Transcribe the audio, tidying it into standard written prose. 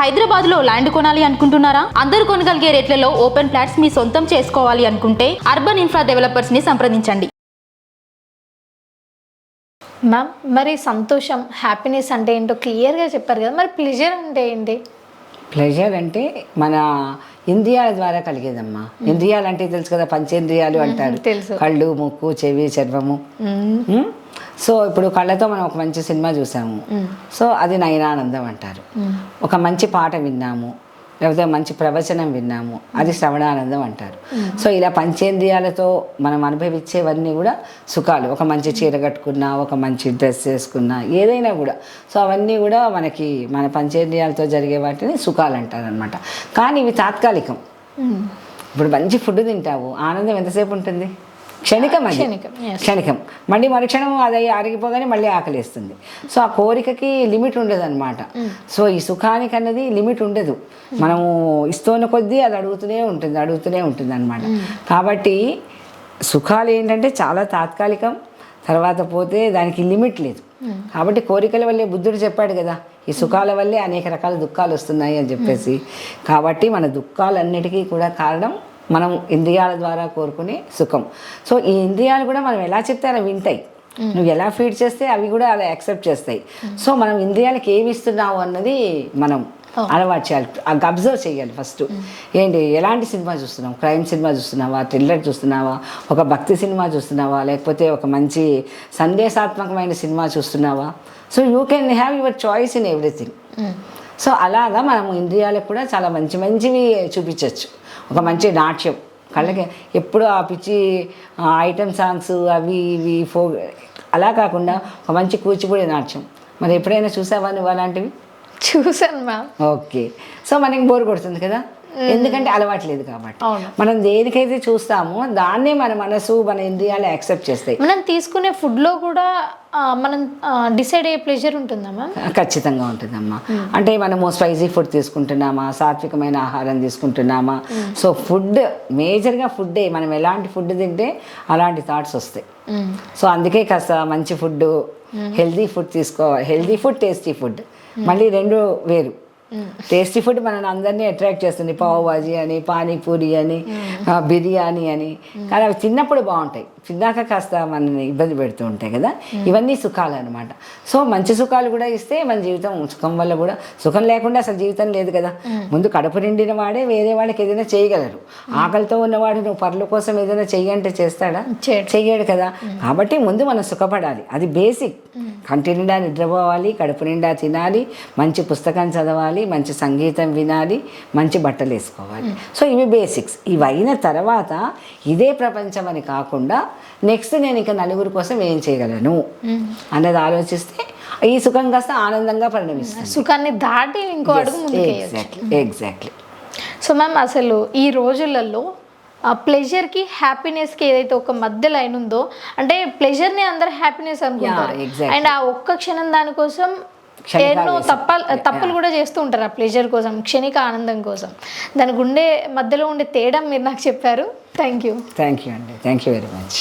హైదరాబాద్ లో ల్యాండ్ కొనాలి అనుకుంటున్నారా? అందరూ కొనగలిగే రేట్లలో ఓపెన్ ఫ్లాట్స్ మీ సొంతం చేసుకోవాలి అనుకుంటే అర్బన్ ఇన్ఫ్రా డెవలపర్స్ ని సంప్రదించండి. మ్యామ్, మరి సంతోషం, హ్యాపీనెస్ అంటే ఏంటో క్లియర్గా చెప్పారు కదా, మరి ప్లెజర్ అంటే ఏంటి? ప్లెజర్ అంటే మన ఇంద్రియాల ద్వారా కలిగేదమ్మా. ఇంద్రియాలు అంటే తెలుసు కదా, పంచేంద్రియాలు అంటారు. తెలుసు. కళ్ళు, ముక్కు, చెవి, చర్మము. సో ఇప్పుడు కళ్ళతో మనం ఒక మంచి సినిమా చూసాము, సో అది నయనానందం అంటారు. ఒక మంచి పాట విన్నాము, లేకపోతే మంచి ప్రవచనం విన్నాము, అది శ్రవణానందం అంటారు. సో ఇలా పంచేంద్రియాలతో మనం అనుభవించేవన్నీ కూడా సుఖాలు. ఒక మంచి చీర కట్టుకున్నా, ఒక మంచి డ్రెస్ వేసుకున్నా, ఏదైనా కూడా సో అవన్నీ కూడా మనకి మన పంచేంద్రియాలతో జరిగే వాటిని సుఖాలు అంటారు అనమాట. కానీ ఇవి తాత్కాలికం. ఇప్పుడు మంచి ఫుడ్ తింటావు, ఆనందం ఎంతసేపు ఉంటుంది? క్షణికం. అది క్షణికం. మళ్ళీ మరుక్షణం అది అరిగిపోగానే మళ్ళీ ఆకలిస్తుంది. సో ఆ కోరికకి లిమిట్ ఉండదు అనమాట. సో ఈ సుఖానికి అన్నది లిమిట్ ఉండదు. మనము ఇస్తున్న కొద్దీ అది అడుగుతూనే ఉంటుంది అనమాట. కాబట్టి సుఖాలు ఏంటంటే చాలా తాత్కాలికం, తర్వాత పోతే దానికి లిమిట్ లేదు. కాబట్టి కోరికల వల్లే బుద్ధుడు చెప్పాడు కదా, ఈ సుఖాల వల్లే అనేక రకాల దుఃఖాలు వస్తున్నాయి అని చెప్పేసి. కాబట్టి మన దుఃఖాలన్నిటికీ కూడా కారణం మనం ఇంద్రియాల ద్వారా కోరుకునే సుఖం. సో ఈ ఇంద్రియాలు కూడా మనం ఎలా చెప్తే అలా వింటాయి. నువ్వు ఎలా ఫీడ్ చేస్తే అవి కూడా అలా యాక్సెప్ట్ చేస్తాయి. సో మనం ఇంద్రియాలకు ఏమి ఇస్తున్నావు అన్నది మనం అలవాటు చేయాలి, అబ్జర్వ్ చేయాలి ఫస్ట్. ఏంటి, ఎలాంటి సినిమా చూస్తున్నావు? క్రైమ్ సినిమా చూస్తున్నావా, థ్రిల్లర్ చూస్తున్నావా, ఒక భక్తి సినిమా చూస్తున్నావా, లేకపోతే ఒక మంచి సందేశాత్మకమైన సినిమా చూస్తున్నావా? So you can have your choice in everything. So అలాగా మనం ఇంద్రియాలకు కూడా చాలా మంచివి చూపించవచ్చు. ఒక మంచి నాట్యం కళ్ళకి ఎప్పుడు ఆ పిచ్చి ఐటమ్ సాంగ్స్ అవి ఇవి అలా కాకుండా ఒక మంచి కూచిపూడి నాట్యం మరి ఎప్పుడైనా చూసావా నువ్వు అలాంటివి? చూసాను మ్యామ్. ఓకే. సో మనకి బోర్ కొడుతుంది కదా, ఎందుకంటే అలవాట్లేదు కాబట్టి. మనం దేనికైతే చూస్తామో దాన్నే మన మనసు, మన ఇంద్రియాలు యాక్సెప్ట్ చేస్తాయి. మనం తీసుకునే ఫుడ్లో కూడా మనం డిసైడ్ అయ్యే ప్లెజర్ ఉంటుందా మ్యామ్? ఖచ్చితంగా ఉంటుందమ్మా. అంటే మనము స్పైసీ ఫుడ్ తీసుకుంటున్నామా, సాత్వికమైన ఆహారం తీసుకుంటున్నామా? సో ఫుడ్ మేజర్గా ఫుడ్డే. మనం ఎలాంటి ఫుడ్ తింటే అలాంటి థాట్స్ వస్తాయి. సో అందుకే కాస్త మంచి ఫుడ్, హెల్దీ ఫుడ్ తీసుకోవాలి. హెల్దీ ఫుడ్, టేస్టీ ఫుడ్ మళ్ళీ రెండు వేరు. టేస్టీ ఫుడ్ మనల్ని అందరినీ అట్రాక్ట్ చేస్తుంది, పావ్ భాజీ అని, పానీపూరి అని, బిర్యానీ అని. కానీ అవి తిన్నప్పుడు బాగుంటాయి, తిన్నాక కాస్త మనల్ని ఇబ్బంది పెడుతూ ఉంటాయి కదా. ఇవన్నీ సుఖాలు అనమాట. సో మంచి సుఖాలు కూడా ఇస్తే మన జీవితం, సుఖం వల్ల కూడా, సుఖం లేకుండా అసలు జీవితం లేదు కదా. ముందు కడుపు నిండిన వాడే వేరే వాళ్ళకి ఏదైనా చేయగలరు. ఆకలితో ఉన్నవాడు నువ్వు పరుల కోసం ఏదైనా చెయ్యంటే చేస్తాడా? చెయ్యడు కదా. కాబట్టి ముందు మనం సుఖపడాలి, అది బేసిక్. కంటి నిండా నిద్రపోవాలి, కడుపు నిండా తినాలి, మంచి పుస్తకం చదవాలి, మంచి సంగీతం వినాలి, మంచి బట్టలు వేసుకోవాలి. సో ఇవి బేసిక్స్. ఇవి అయిన తర్వాత ఇదే ప్రపంచం అని కాకుండా నెక్స్ట్ నేను ఇంకా నలుగురి కోసం ఏం చేయగలను అన్నది ఆలోచిస్తే ఈ సుఖం కాస్త ఆనందంగా పరిణమిస్తుంది. సుఖాన్ని దాటి ఇంకో అడుగు ముందుకు. ఎగ్జాక్ట్లీ. సో మ్యామ్, అసలు ఈ రోజులలో ప్లెజర్కి హ్యాపీనెస్కి ఏదైతే ఒక మధ్య లైన్ ఉందో, అంటే ప్లెజర్ని అందరు హ్యాపీనెస్ అనుకుంటారు, అండ్ ఆ ఒక్క క్షణం దానికోసం ఎన్నో తప్పులు కూడా చేస్తూ ఉంటారు ఆ ప్లెజర్ కోసం, క్షణిక ఆనందం కోసం. దానికి మధ్యలో ఉండే తేడా మీరు నాకు చెప్పారు. థ్యాంక్ యూ అండి. Thank you very much.